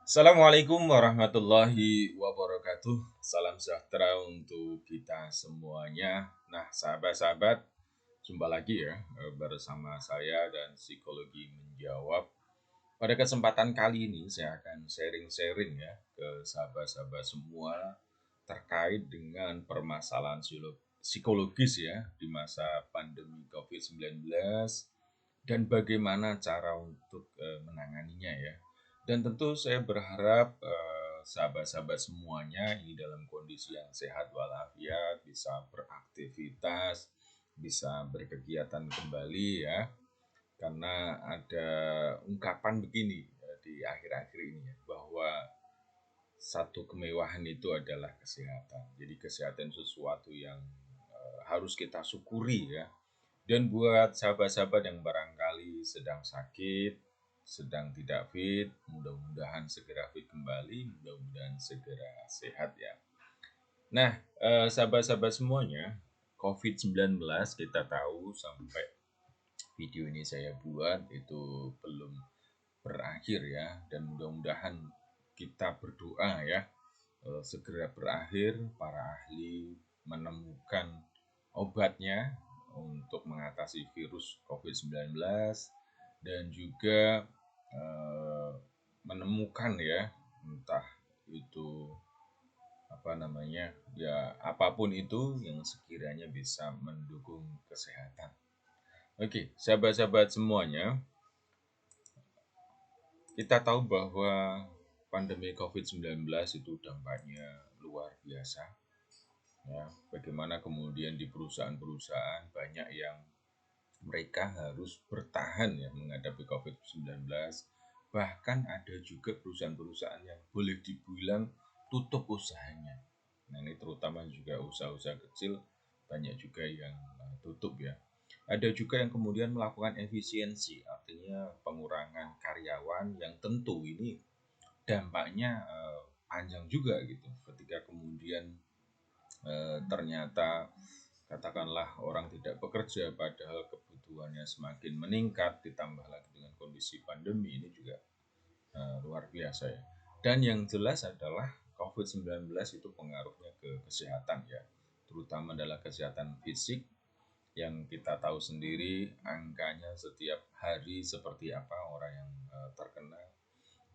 Assalamualaikum warahmatullahi wabarakatuh. Salam sejahtera untuk kita semuanya. Nah, sahabat-sahabat, jumpa lagi ya bersama saya dan Psikologi Menjawab. Pada kesempatan kali ini saya akan sharing-sharing ya ke sahabat-sahabat semua terkait dengan permasalahan psikologis ya di masa pandemi COVID-19 dan bagaimana cara untuk menanganinya ya. Dan tentu saya berharap sahabat-sahabat semuanya ini dalam kondisi yang sehat walafiat, bisa beraktivitas, bisa berkegiatan kembali ya. Karena ada ungkapan begini di akhir-akhir ini ya, bahwa satu kemewahan itu adalah kesehatan. Jadi kesehatan sesuatu yang harus kita syukuri ya. Dan buat sahabat-sahabat yang barangkali sedang sakit, sedang tidak fit, mudah-mudahan segera fit kembali, mudah-mudahan segera sehat ya. Nah, sahabat-sahabat semuanya, COVID-19 kita tahu sampai video ini saya buat itu belum berakhir ya, dan mudah-mudahan kita berdoa ya segera berakhir, para ahli menemukan obatnya untuk mengatasi virus COVID-19 dan juga menemukan ya entah itu apa namanya ya apapun itu yang sekiranya bisa mendukung kesehatan. Oke, sahabat-sahabat semuanya, kita tahu bahwa pandemi COVID-19 itu dampaknya luar biasa. Ya, bagaimana kemudian di perusahaan-perusahaan banyak yang mereka harus bertahan ya menghadapi COVID-19. Bahkan ada juga perusahaan-perusahaan yang boleh dibilang tutup usahanya. Nah, ini terutama juga usaha-usaha kecil banyak juga yang tutup ya. Ada juga yang kemudian melakukan efisiensi, artinya pengurangan karyawan yang tentu ini dampaknya panjang juga gitu. Ketika kemudian ternyata katakanlah orang tidak bekerja padahal kebutuhannya semakin meningkat ditambah lagi dengan kondisi pandemi ini juga luar biasa ya. Dan yang jelas adalah COVID-19 itu pengaruhnya ke kesehatan ya, terutama adalah kesehatan fisik yang kita tahu sendiri angkanya setiap hari seperti apa orang yang terkena.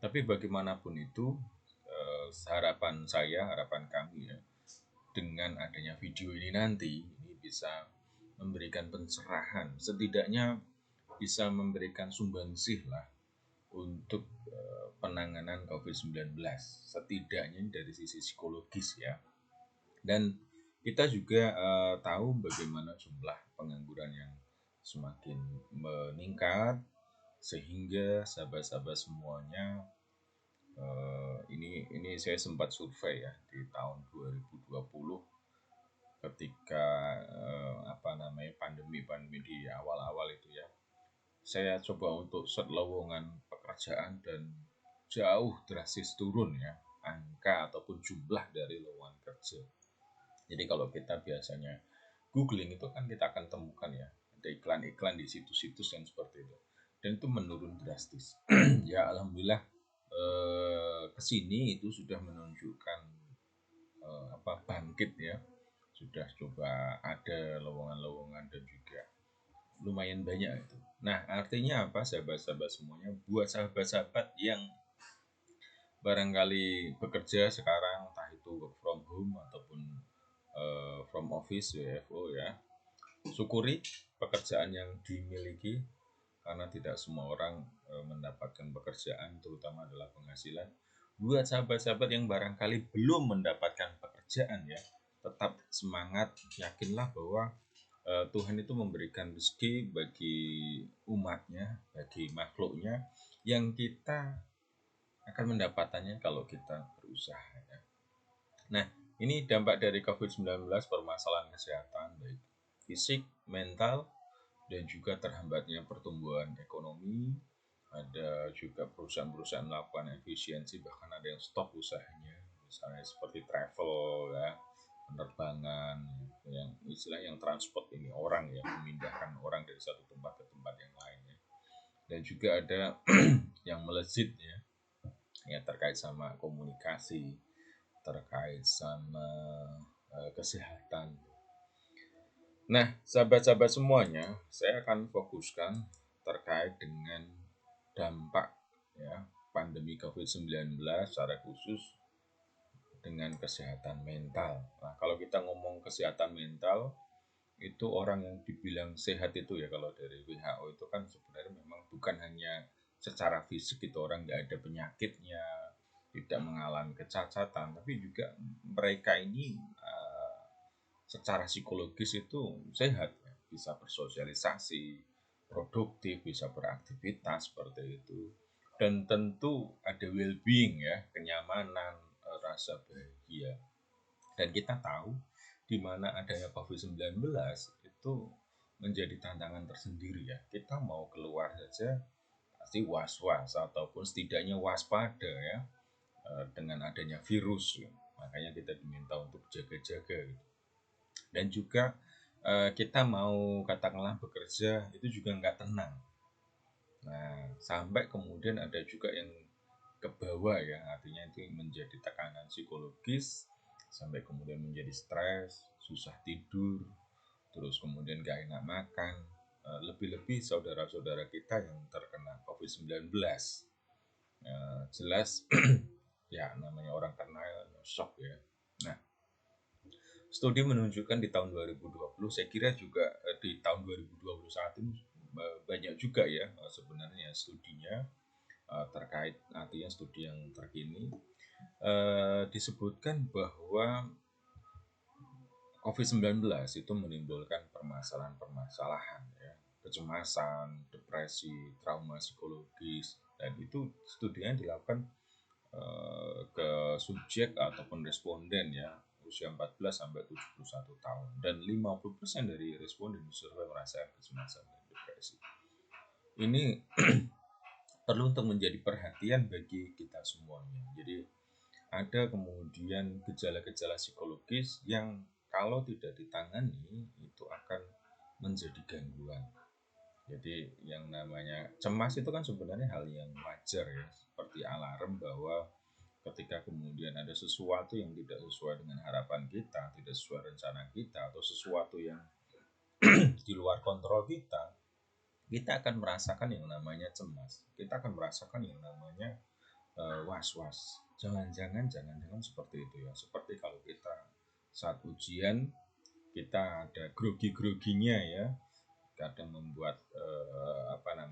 Tapi bagaimanapun itu harapan saya, harapan kami ya, dengan adanya video ini nanti ini bisa memberikan pencerahan, setidaknya bisa memberikan sumbangsih lah untuk penanganan COVID-19, setidaknya dari sisi psikologis ya. Dan kita juga tahu bagaimana jumlah pengangguran yang semakin meningkat, sehingga sahabat-sahabat semuanya ini saya sempat survei ya di tahun 2020 ketika pandemi di awal-awal itu ya. Saya coba untuk set lowongan pekerjaan dan jauh drastis turun ya angka ataupun jumlah dari lowongan kerja. Jadi kalau kita biasanya googling itu kan kita akan temukan ya ada iklan-iklan di situs-situs yang seperti itu dan itu menurun drastis. Ya alhamdulillah kesini itu sudah menunjukkan bangkit ya, sudah coba ada lowongan-lowongan dan juga lumayan banyak itu. Nah, artinya apa sahabat-sahabat semuanya? Buat sahabat-sahabat yang barangkali bekerja sekarang, entah itu work from home ataupun from office WFO ya, syukuri pekerjaan yang dimiliki karena tidak semua orang mendapatkan pekerjaan, terutama adalah penghasilan. Buat sahabat-sahabat yang barangkali belum mendapatkan pekerjaan ya, tetap semangat, yakinlah bahwa Tuhan itu memberikan rezeki bagi umatnya, bagi makhluknya, yang kita akan mendapatkannya kalau kita berusaha. Ya. Nah, ini dampak dari COVID-19, permasalahan kesehatan, baik fisik, mental, dan juga terhambatnya pertumbuhan ekonomi. Ada juga perusahaan-perusahaan melakukan efisiensi, bahkan ada yang stop usahanya, misalnya seperti travel ya, penerbangan, yang istilah yang transport ini orang ya, memindahkan orang dari satu tempat ke tempat yang lainnya. Dan juga ada yang melejit ya, ya terkait sama komunikasi, terkait sama kesehatan. Nah, sahabat-sahabat semuanya, saya akan fokuskan terkait dengan dampak ya pandemi COVID-19 secara khusus dengan kesehatan mental. Nah, kalau kita ngomong kesehatan mental, itu orang yang dibilang sehat itu ya kalau dari WHO itu kan sebenarnya memang bukan hanya secara fisik itu orang nggak ada penyakitnya, tidak mengalami kecacatan, tapi juga mereka ini secara psikologis itu sehat ya, bisa bersosialisasi, produktif, bisa beraktivitas seperti itu. Dan tentu ada well-being ya, kenyamanan, rasa bahagia. Dan kita tahu di mana adanya COVID-19 itu menjadi tantangan tersendiri ya. Kita mau keluar saja pasti was-was ataupun setidaknya waspada ya dengan adanya virus. Ya. Makanya kita diminta untuk jaga-jaga gitu. Dan juga kita mau katakanlah bekerja itu juga nggak tenang. Nah, sampai kemudian ada juga yang ke bawah ya, artinya itu menjadi tekanan psikologis sampai kemudian menjadi stres, susah tidur, terus kemudian gak enak makan. Lebih-lebih saudara-saudara kita yang terkena COVID-19. Jelas ya namanya orang kena shock ya. Nah, studi menunjukkan di tahun 2020, saya kira juga di tahun 2021 ini banyak juga ya sebenarnya studinya terkait artinya studi yang terkini disebutkan bahwa COVID-19 itu menimbulkan permasalahan-permasalahan ya, kecemasan, depresi, trauma psikologis, dan itu studinya dilakukan ke subjek ataupun responden ya usia 14 sampai 71 tahun dan 50% dari responden disurvei merasakan kecemasan dan depresi. Ini perlu untuk menjadi perhatian bagi kita semuanya. Jadi ada kemudian gejala-gejala psikologis yang kalau tidak ditangani itu akan menjadi gangguan. Jadi yang namanya cemas itu kan sebenarnya hal yang wajar ya, seperti alarm bahwa ketika kemudian ada sesuatu yang tidak sesuai dengan harapan kita, tidak sesuai rencana kita, atau sesuatu yang di luar kontrol kita akan merasakan yang namanya cemas. Kita akan merasakan yang namanya was-was. Jangan-jangan seperti itu ya. Seperti kalau kita saat ujian kita ada grogi-groginya ya, kadang membuat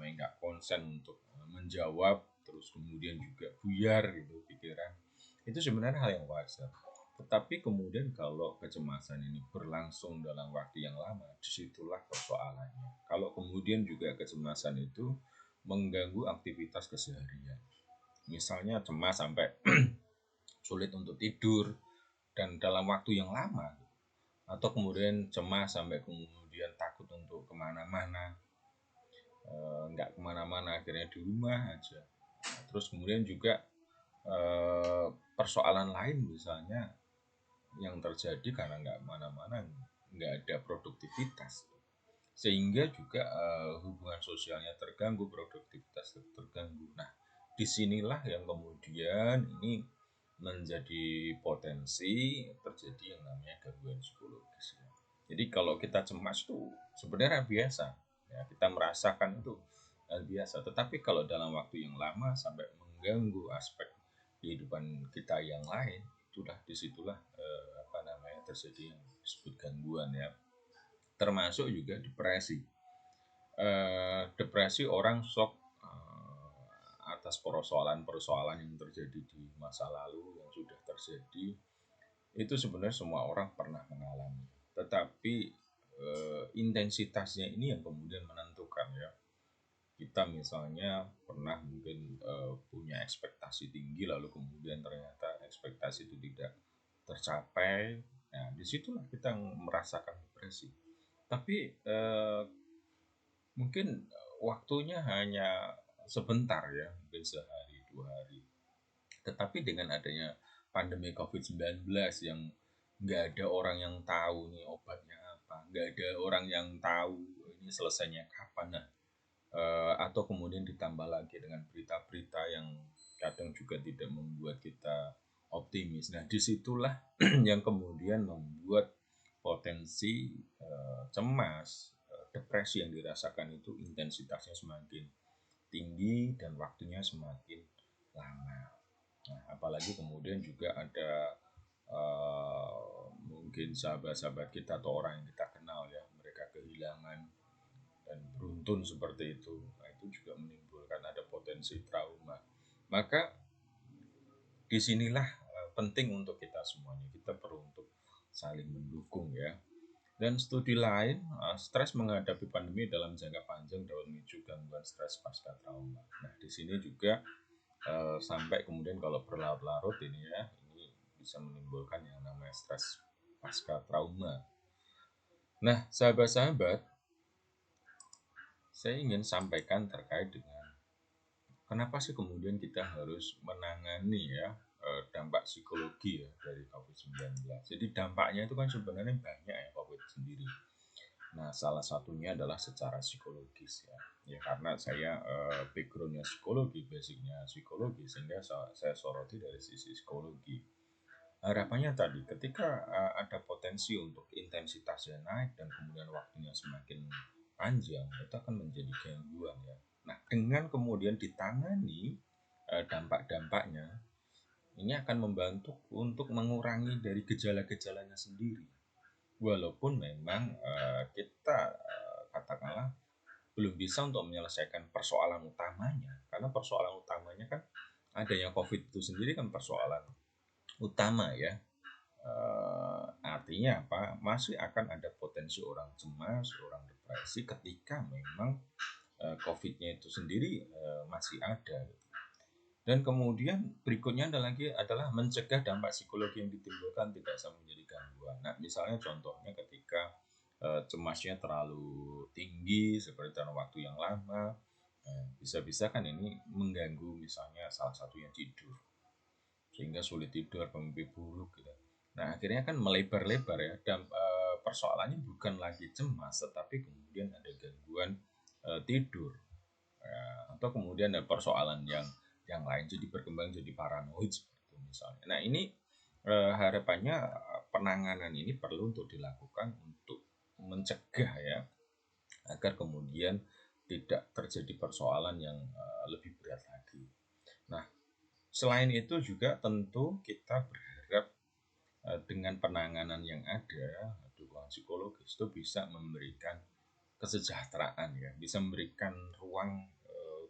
nggak konsen untuk menjawab, terus kemudian juga buyar gitu pikiran. Itu sebenarnya hal yang wajar. Tetapi kemudian kalau kecemasan ini berlangsung dalam waktu yang lama, disitulah persoalannya. Kalau kemudian juga kecemasan itu mengganggu aktivitas keseharian, misalnya cemas sampai sulit untuk tidur dan dalam waktu yang lama, atau kemudian cemas sampai kemudian takut untuk kemana-mana, nggak kemana-mana akhirnya di rumah aja. Terus kemudian juga persoalan lain misalnya yang terjadi karena nggak kemana-mana, nggak ada produktivitas, sehingga juga hubungan sosialnya terganggu, produktivitas terganggu. Nah, disinilah yang kemudian ini menjadi potensi terjadi yang namanya gangguan psikologis. Jadi kalau kita cemas tuh sebenarnya biasa, ya kita merasakan itu hal biasa. Tetapi kalau dalam waktu yang lama sampai mengganggu aspek kehidupan kita yang lain, itulah disitulah terjadi yang disebut gangguan ya. Termasuk juga depresi. Depresi orang shock atas persoalan-persoalan yang terjadi di masa lalu yang sudah terjadi, itu sebenarnya semua orang pernah mengalami, tetapi intensitasnya ini yang kemudian menentukan ya. Kita misalnya pernah mungkin punya ekspektasi tinggi lalu kemudian ternyata ekspektasi itu tidak tercapai, nah disitulah kita merasakan depresi. Tapi mungkin waktunya hanya sebentar ya, mungkin sehari dua hari. Tetapi dengan adanya pandemi COVID-19 yang nggak ada orang yang tahu nih obatnya apa, nggak ada orang yang tahu ini selesainya kapan. Nah, atau kemudian ditambah lagi dengan berita-berita yang kadang juga tidak membuat kita optimis. Nah, disitulah yang kemudian membuat potensi cemas, depresi yang dirasakan itu intensitasnya semakin tinggi dan waktunya semakin lama. Nah, apalagi kemudian juga ada mungkin sahabat-sahabat kita atau orang yang kita kenal ya, mereka kehilangan dan beruntun seperti itu. Nah, itu juga menimbulkan ada potensi trauma. Maka disinilah penting untuk kita semuanya. Kita perlu untuk saling mendukung ya. Dan studi lain, stres menghadapi pandemi dalam jangka panjang dapat memicu gangguan stres pasca trauma. Nah, di sini juga sampai kemudian kalau berlarut-larut ini ya, ini bisa menimbulkan yang namanya stres pasca trauma. Nah, sahabat-sahabat, saya ingin sampaikan terkait dengan kenapa sih kemudian kita harus menangani ya dampak psikologi ya dari COVID-19. Jadi dampaknya itu kan sebenarnya banyak ya COVID sendiri. Nah, salah satunya adalah secara psikologis ya. Ya karena saya backgroundnya psikologi, basicnya psikologi, sehingga saya soroti dari sisi psikologi. Harapannya tadi, ketika ada potensi untuk intensitasnya naik dan kemudian waktunya semakin panjang, itu akan menjadi gangguan ya. Nah, dengan kemudian ditangani dampak-dampaknya, ini akan membantu untuk mengurangi dari gejala-gejalanya sendiri. Walaupun memang kita katakanlah belum bisa untuk menyelesaikan persoalan utamanya, karena persoalan utamanya kan adanya COVID itu sendiri kan persoalan utama ya. Artinya apa? Masih akan ada potensi orang cemas, orang depresi ketika memang COVID-nya itu sendiri masih ada. Dan kemudian berikutnya adalah mencegah dampak psikologi yang ditimbulkan tidak sampai menjadi gangguan. Nah, misalnya contohnya ketika cemasnya terlalu tinggi seperti dalam waktu yang lama, bisa-bisa kan ini mengganggu misalnya salah satunya tidur, sehingga sulit tidur, bermimpi buruk gitu. Nah, akhirnya kan melebar-lebar ya, dan persoalannya bukan lagi cemas, tetapi kemudian ada gangguan tidur. Ya, atau kemudian ada persoalan yang lain jadi berkembang jadi paranoid seperti itu misalnya. Nah, ini harapannya penanganan ini perlu untuk dilakukan untuk mencegah ya agar kemudian tidak terjadi persoalan yang lebih berat lagi. Nah, selain itu juga tentu kita berharap dengan penanganan yang ada, dukungan psikologis itu bisa memberikan kesejahteraan ya, bisa memberikan ruang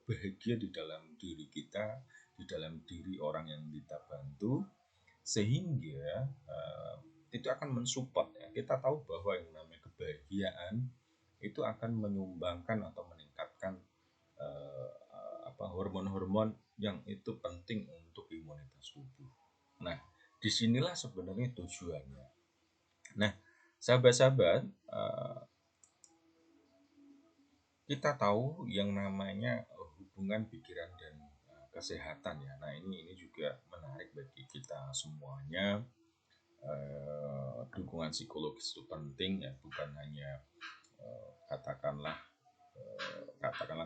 bahagia di dalam diri kita, di dalam diri orang yang kita bantu, sehingga itu akan mensupport ya. Kita tahu bahwa yang namanya kebahagiaan itu akan menyumbangkan atau meningkatkan hormon-hormon yang itu penting untuk imunitas tubuh. Nah, disinilah sebenarnya tujuannya. Nah, sahabat-sahabat, kita tahu yang namanya hubungan pikiran dan kesehatan ya. Nah, ini juga menarik bagi kita semuanya. Dukungan psikologis itu penting ya, bukan hanya katakanlah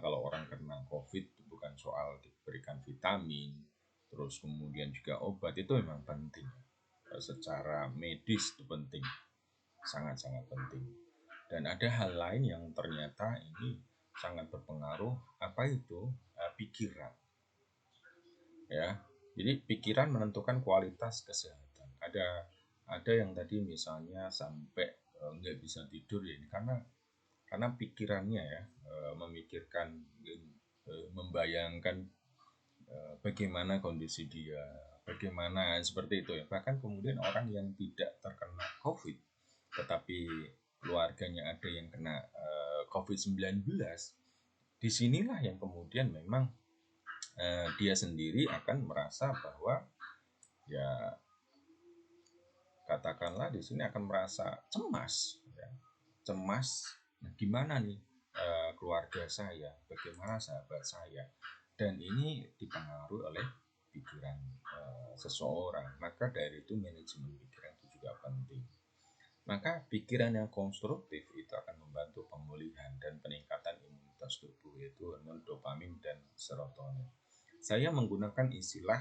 kalau orang kena COVID itu bukan soal diberikan vitamin, terus kemudian juga obat, itu memang penting. Secara medis itu penting, sangat-sangat penting. Dan ada hal lain yang ternyata ini sangat berpengaruh, apa itu? Pikiran. Ya. Jadi pikiran menentukan kualitas kesehatan. Ada yang tadi misalnya sampai nggak bisa tidur ya, ini karena pikirannya ya memikirkan, membayangkan bagaimana kondisi dia, bagaimana seperti itu ya. Bahkan kemudian orang yang tidak terkena COVID tetapi keluarganya ada yang kena COVID-19, disinilah yang kemudian memang dia sendiri akan merasa bahwa ya katakanlah di sini akan merasa cemas ya. Cemas, nah gimana nih keluarga saya, bagaimana sahabat saya, dan ini dipengaruhi oleh pikiran seseorang. Maka dari itu manajemen pikiran itu juga penting. Maka pikiran yang konstruktif itu akan membantu pemulihan dan peningkatan imunitas tubuh, yaitu hormon dopamin dan serotonin. saya menggunakan istilah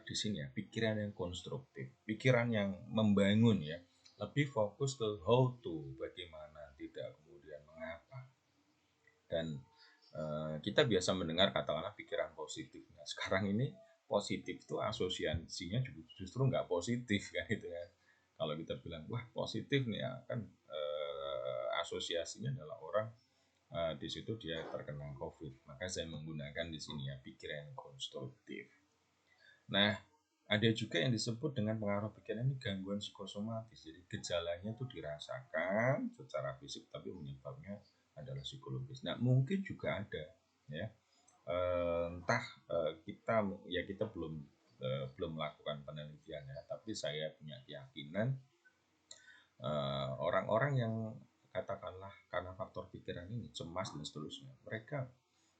di sini ya, pikiran yang konstruktif, pikiran yang membangun ya, lebih fokus ke how to, bagaimana, tidak kemudian mengapa. Dan kita biasa mendengar katakanlah pikiran positif. Nah, sekarang ini positif itu asosiasinya justru nggak positif kan gitu ya. Kalau kita bilang wah positif nih ya kan, asosiasinya adalah orang di situ dia terkena COVID. Maka saya menggunakan di sini ya pikiran konstruktif. Nah, ada juga yang disebut dengan pengaruh pikiran ini gangguan psikosomatis. Jadi gejalanya itu dirasakan secara fisik tapi penyebabnya adalah psikologis. Nah, mungkin juga ada ya. Entah kita belum melakukan penelitian ya, tapi saya punya keyakinan orang-orang yang katakanlah karena faktor pikiran ini cemas dan seterusnya, mereka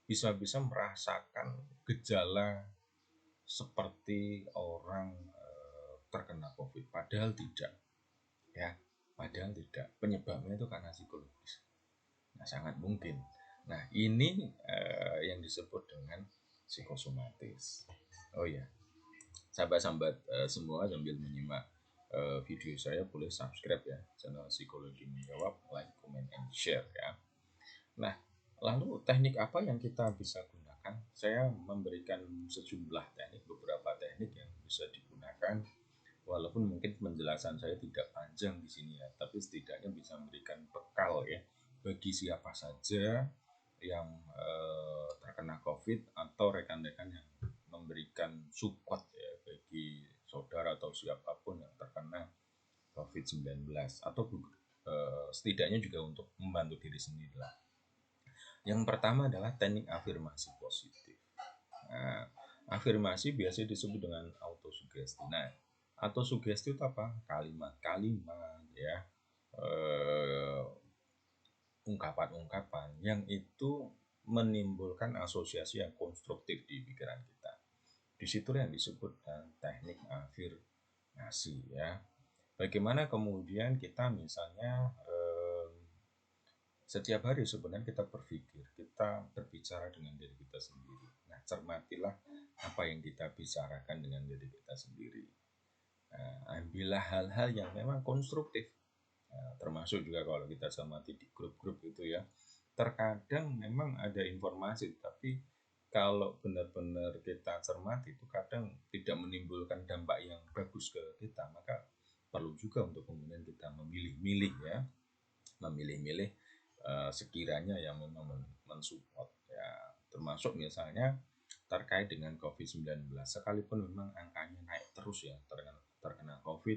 bisa-bisa merasakan gejala seperti orang terkena COVID, padahal tidak ya, padahal tidak. Penyebabnya itu karena psikologis. Nah, sangat mungkin. Nah, ini yang disebut dengan psikosomatis. Oh ya, sahabat-sahabat semua sambil menyimak video saya boleh subscribe ya channel Psikologi Menjawab, like, comment, and share ya. Nah, lalu teknik apa yang kita bisa gunakan? Saya memberikan sejumlah teknik, beberapa teknik yang bisa digunakan. Walaupun mungkin penjelasan saya tidak panjang di sini ya, tapi setidaknya bisa memberikan bekal ya bagi siapa saja yang terkena COVID atau rekan-rekan yang memberikan support ya bagi saudara atau siapapun yang terkena COVID-19 atau setidaknya juga untuk membantu diri sendiri lah. Yang pertama adalah teknik afirmasi positif. Nah, afirmasi biasanya disebut dengan autosugesti. Nah, autosugesti itu apa? Kalimat-kalimat ya, ungkapan-ungkapan yang itu menimbulkan asosiasi yang konstruktif di pikiran kita. Di situ yang disebut teknik afirmasi ya. Bagaimana kemudian kita misalnya setiap hari sebenarnya kita berpikir, kita berbicara dengan diri kita sendiri. Nah, cermatilah apa yang kita bicarakan dengan diri kita sendiri. Nah, ambillah hal-hal yang memang konstruktif. Nah, termasuk juga kalau kita cermati di grup-grup itu ya, terkadang memang ada informasi, tapi kalau benar-benar kita cermati itu kadang tidak menimbulkan dampak yang bagus ke kita, maka perlu juga untuk kemudian kita memilih-milih ya, memilih-milih sekiranya yang memang mensupport ya, termasuk misalnya terkait dengan COVID-19, sekalipun memang angkanya naik terus ya terkena COVID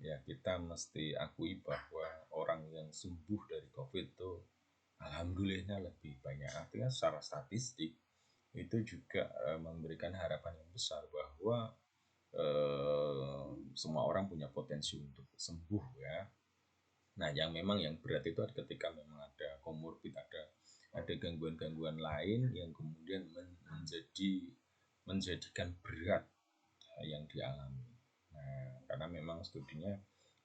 ya, kita mesti akui bahwa orang yang sembuh dari COVID itu alhamdulillahnya lebih banyak. Artinya secara statistik itu juga memberikan harapan yang besar bahwa semua orang punya potensi untuk sembuh ya. Nah, yang memang yang berat itu ketika memang ada komorbid, ada gangguan-gangguan lain yang kemudian menjadikan berat yang dialami. Nah, karena memang studinya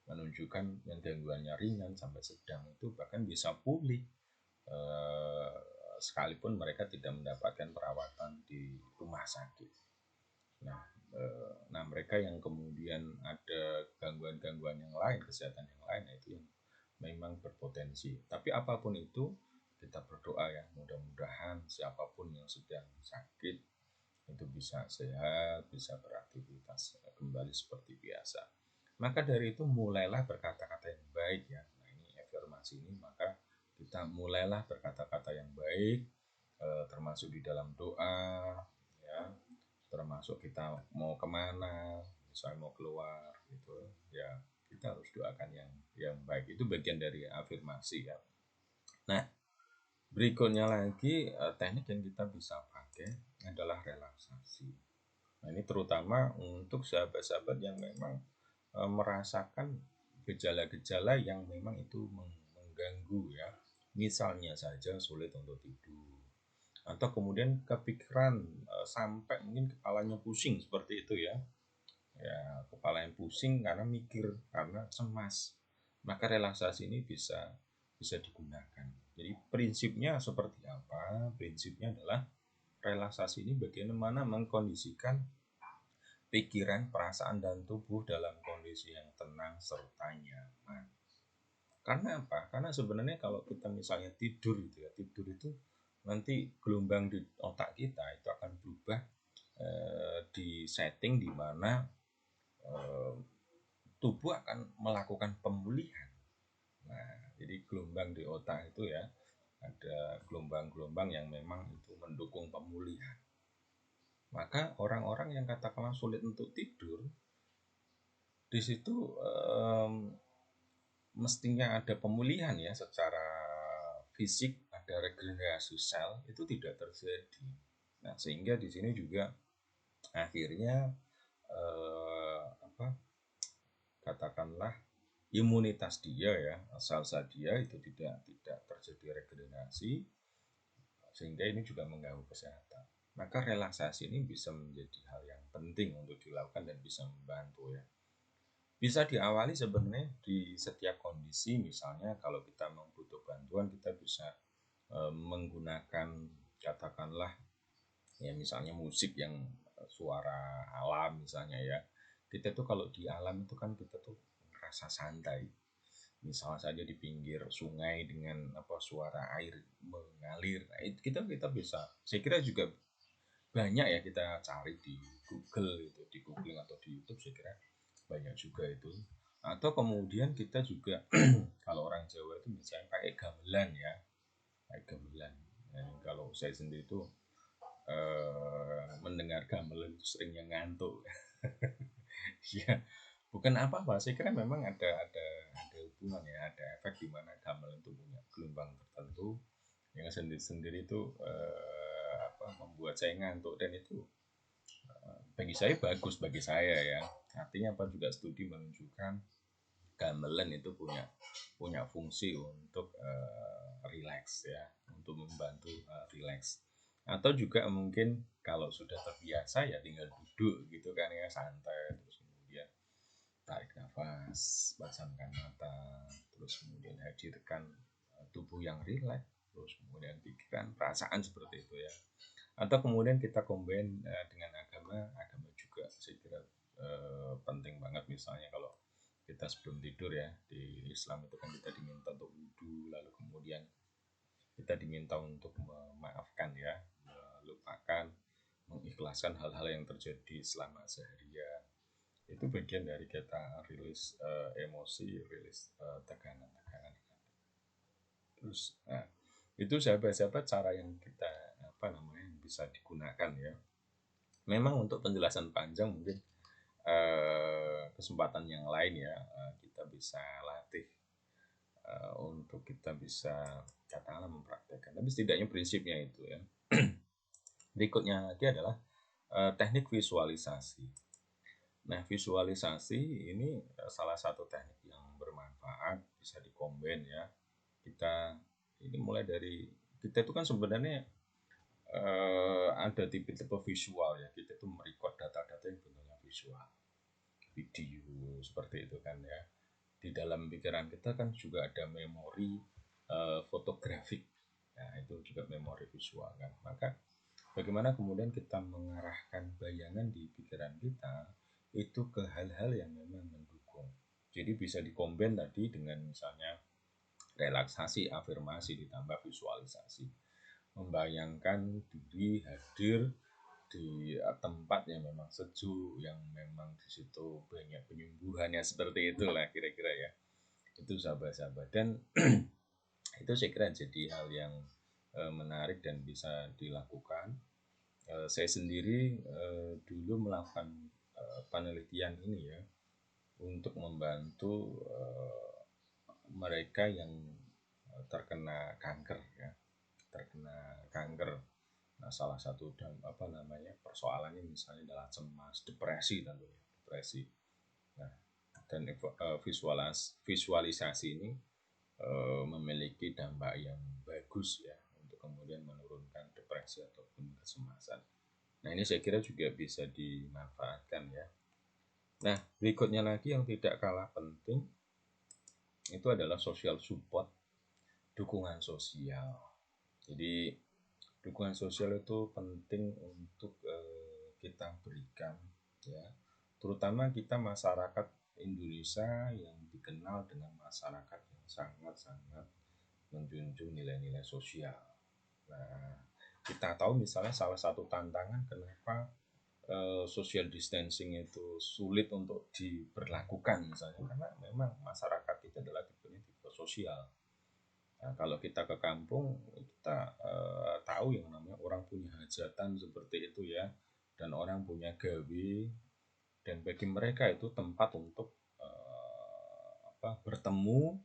menunjukkan yang gangguannya ringan sampai sedang itu bahkan bisa pulih sekalipun mereka tidak mendapatkan perawatan di rumah sakit. Nah, mereka yang kemudian ada gangguan-gangguan yang lain, kesehatan yang lain, itu yang memang berpotensi. Tapi apapun itu, kita berdoa ya, mudah-mudahan siapapun yang sedang sakit itu bisa sehat, bisa beraktivitas kembali seperti biasa. Maka dari itu mulailah berkata-kata yang baik ya. Nah, ini afirmasi ini, maka kita mulailah berkata-kata yang baik, termasuk di dalam doa ya, termasuk kita mau kemana, misalnya mau keluar gitu ya, kita harus doakan yang baik. Itu bagian dari afirmasi ya. Nah, berikutnya lagi teknik yang kita bisa pakai adalah relaksasi. Nah, ini terutama untuk sahabat-sahabat yang memang merasakan gejala-gejala yang memang itu mengganggu ya. Misalnya saja sulit untuk tidur, atau kemudian kepikiran sampai mungkin kepalanya pusing seperti itu ya. Ya, kepala yang pusing karena mikir, karena cemas. Maka relaksasi ini bisa digunakan. Jadi prinsipnya seperti apa? Prinsipnya adalah relaksasi ini bagaimana mengkondisikan pikiran, perasaan, dan tubuh dalam kondisi yang tenang serta nyaman. Karena apa? Karena sebenarnya kalau kita misalnya tidur gitu ya, tidur itu nanti gelombang di otak kita itu akan berubah di setting di mana eh, tubuh akan melakukan pemulihan. Nah, jadi gelombang di otak itu ya ada gelombang-gelombang yang memang itu mendukung pemulihan. Maka orang-orang yang katakanlah sulit untuk tidur, di situ mestinya ada pemulihan ya secara fisik, ada regenerasi sel itu tidak terjadi. Nah, sehingga di sini juga akhirnya katakanlah imunitas dia ya, sel-sel dia itu tidak terjadi regenerasi, sehingga ini juga mengganggu kesehatan. Maka relaksasi ini bisa menjadi hal yang penting untuk dilakukan dan bisa membantu ya. Bisa diawali sebenarnya di setiap kondisi, misalnya kalau kita membutuh bantuan kita bisa menggunakan katakanlah ya misalnya musik yang suara alam misalnya ya. Kita tuh kalau di alam itu kan kita tuh merasa santai, misalnya saja di pinggir sungai dengan suara air mengalir. Nah, itu kita bisa, saya kira juga banyak ya kita cari di Google itu, di Googling atau di YouTube, saya kira banyak juga itu. Atau kemudian kita juga kalau orang Jawa itu misalnya pakai gamelan ya, pakai gamelan. Nah, kalau saya sendiri itu mendengar gamelan itu seringnya ngantuk. Ya, bukan apa-apa, saya kira memang ada hubungan ya, ada efek di mana gamelan itu punya gelombang tertentu yang sendiri-sendiri itu membuat saya ngantuk, dan itu bagi saya bagus, bagi saya ya. Artinya apa, juga studi menunjukkan gamelan itu punya fungsi untuk relax ya, untuk membantu relax. Atau juga mungkin kalau sudah terbiasa ya tinggal duduk gitu kan ya, santai, terus kemudian tarik nafas, pejamkan mata, terus kemudian hadirkan tubuh yang rileks, terus kemudian pikiran, perasaan seperti itu ya. Atau kemudian kita combine dengan agama juga saya kira penting banget. Misalnya kalau kita sebelum tidur ya, di Islam itu kan kita diminta untuk wudhu, lalu kemudian kita diminta untuk memaafkan ya, melupakan, mengikhlaskan hal-hal yang terjadi selama seharian. Itu bagian dari kita rilis emosi, rilis tekanan-tekanan. Terus nah, itu sahabat-sahabat cara yang kita bisa digunakan ya. Memang untuk penjelasan panjang mungkin kesempatan yang lain ya, kita bisa latih untuk kita bisa katakanlah mempraktekkan. Tapi setidaknya prinsipnya itu ya. Berikutnya lagi adalah teknik visualisasi. Nah, visualisasi ini salah satu teknik yang bermanfaat, bisa dikombin ya. Kita ini mulai dari, kita itu kan sebenarnya ada tipe-tipe visual ya. Kita itu merecord data-data yang bentuknya visual, video seperti itu kan ya. Di dalam pikiran kita kan juga ada memori fotografik. Nah, itu juga memori visual kan. Maka bagaimana kemudian kita mengarahkan bayangan di pikiran kita itu ke hal-hal yang memang mendukung. Jadi bisa dikombin tadi dengan misalnya relaksasi, afirmasi ditambah visualisasi. Membayangkan diri hadir di tempat yang memang sejuk, yang memang di situ banyak penyembuhannya, seperti itulah kira-kira ya. Itu sahabat-sahabat, dan itu saya kira jadi hal yang menarik dan bisa dilakukan. Saya sendiri dulu melakukan penelitian ini ya untuk membantu mereka yang terkena kanker ya, terkena kanker. Nah, salah satu persoalannya misalnya adalah cemas, depresi tentunya, depresi. Nah, dan visualisasi ini memiliki dampak yang bagus ya untuk kemudian menurunkan depresi ataupun kecemasan. Nah, ini saya kira juga bisa dimanfaatkan ya. Nah, berikutnya lagi yang tidak kalah penting itu adalah social support, dukungan sosial. Jadi dukungan sosial itu penting untuk kita berikan, ya, terutama kita masyarakat Indonesia yang dikenal dengan masyarakat yang sangat-sangat menjunjung nilai-nilai sosial. Nah, kita tahu misalnya salah satu tantangan kenapa social distancing itu sulit untuk diberlakukan misalnya karena memang masyarakat itu adalah tipe sosial. Nah, kalau kita ke kampung, kita tahu yang namanya orang punya hajatan seperti itu ya, dan orang punya gawe, dan bagi mereka itu tempat untuk bertemu,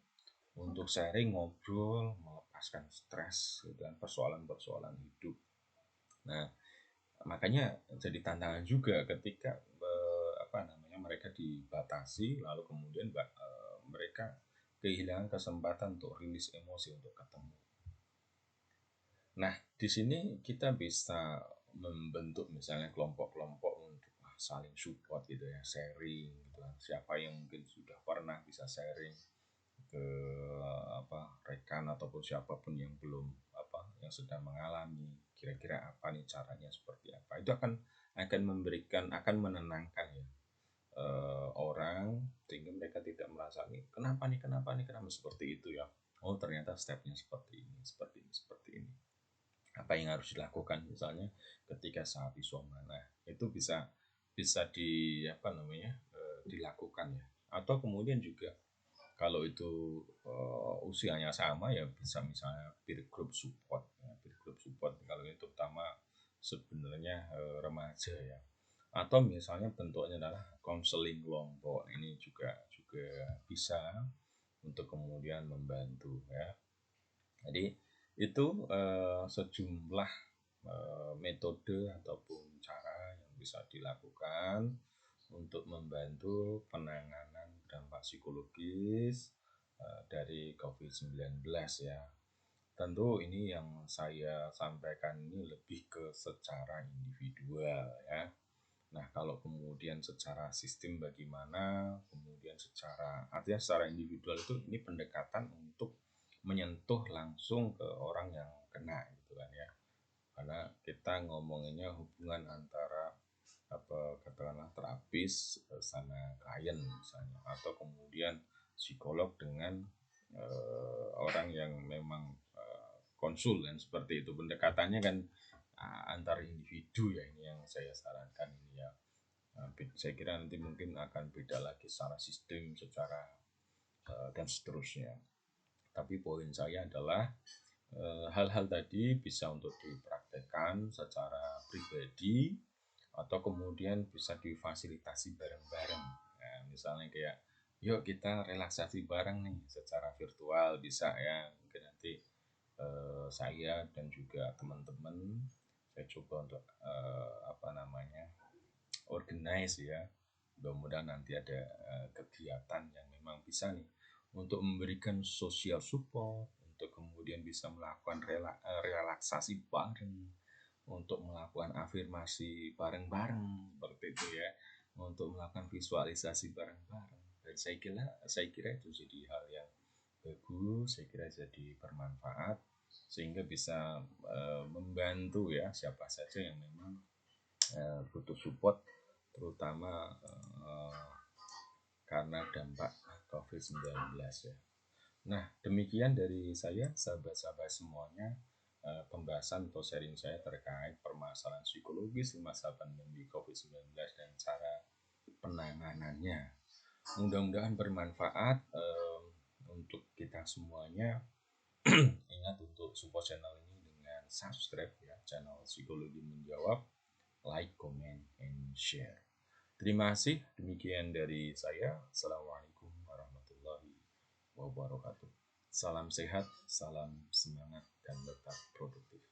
untuk sharing, ngobrol, melepaskan stres gitu kan, persoalan-persoalan hidup. Nah, makanya jadi tantangan juga ketika mereka dibatasi, lalu kemudian mereka kehilangan kesempatan untuk rilis emosi untuk ketemu. Nah, di sini kita bisa membentuk misalnya kelompok-kelompok untuk saling support gitu ya, sharing gitu kan. Siapa yang mungkin sudah pernah bisa sharing ke rekan ataupun siapapun yang belum yang sedang mengalami, kira-kira apa nih caranya seperti apa. Itu akan memberikan, akan menenangkan ya orang, sehingga mereka tidak merasa nih kenapa seperti itu ya. Oh, ternyata stepnya seperti ini, seperti ini, seperti ini. Apa yang harus dilakukan misalnya ketika saat isoman. Nah, itu bisa bisa dilakukan ya. Atau kemudian juga kalau itu usianya sama ya bisa misalnya peer group support ya. Peer group support kalau itu terutama sebenarnya remaja ya, atau misalnya bentuknya adalah konseling kelompok. Ini juga juga bisa untuk kemudian membantu ya. Jadi itu sejumlah metode ataupun cara yang bisa dilakukan untuk membantu penanganan dampak psikologis dari COVID-19 ya. Tentu ini yang saya sampaikan ini lebih ke secara individual ya. Nah, kalau kemudian secara sistem bagaimana, kemudian artinya secara individual itu ini pendekatan untuk menyentuh langsung ke orang yang kena gitu kan ya. Karena kita ngomonginnya hubungan antara katakanlah terapis sama klien misalnya, atau kemudian psikolog dengan orang yang memang konsul dan seperti itu. Pendekatannya kan antar individu ya, ini yang saya sarankan ini ya. Saya kira nanti mungkin akan beda lagi secara sistem, secara dan seterusnya. Tapi poin saya adalah hal-hal tadi bisa untuk dipraktekkan secara pribadi atau kemudian bisa difasilitasi bareng-bareng. Nah, misalnya kayak yuk kita relaksasi bareng nih secara virtual bisa ya. Mungkin nanti saya dan juga teman-teman saya coba untuk organize ya. Mudah-mudahan nanti ada kegiatan yang memang bisa nih untuk memberikan social support, untuk kemudian bisa melakukan relaksasi bareng, untuk melakukan afirmasi bareng-bareng seperti itu ya, untuk melakukan visualisasi bareng-bareng. Dan saya kira itu jadi hal yang bagus, saya kira jadi bermanfaat sehingga bisa membantu ya siapa saja yang memang butuh support, terutama karena dampak COVID-19 ya. Nah, demikian dari saya, sahabat-sahabat semuanya, pembahasan atau sharing saya terkait permasalahan psikologis di masa pandemi COVID-19 dan cara penanganannya. Mudah-mudahan bermanfaat untuk kita semuanya. Ingat untuk support channel ini dengan subscribe ya, channel Psikologi Menjawab, like, comment, and share. Terima kasih, demikian dari saya. Assalamualaikum warahmatullahi wabarakatuh. Salam sehat, salam semangat, dan tetap produktif.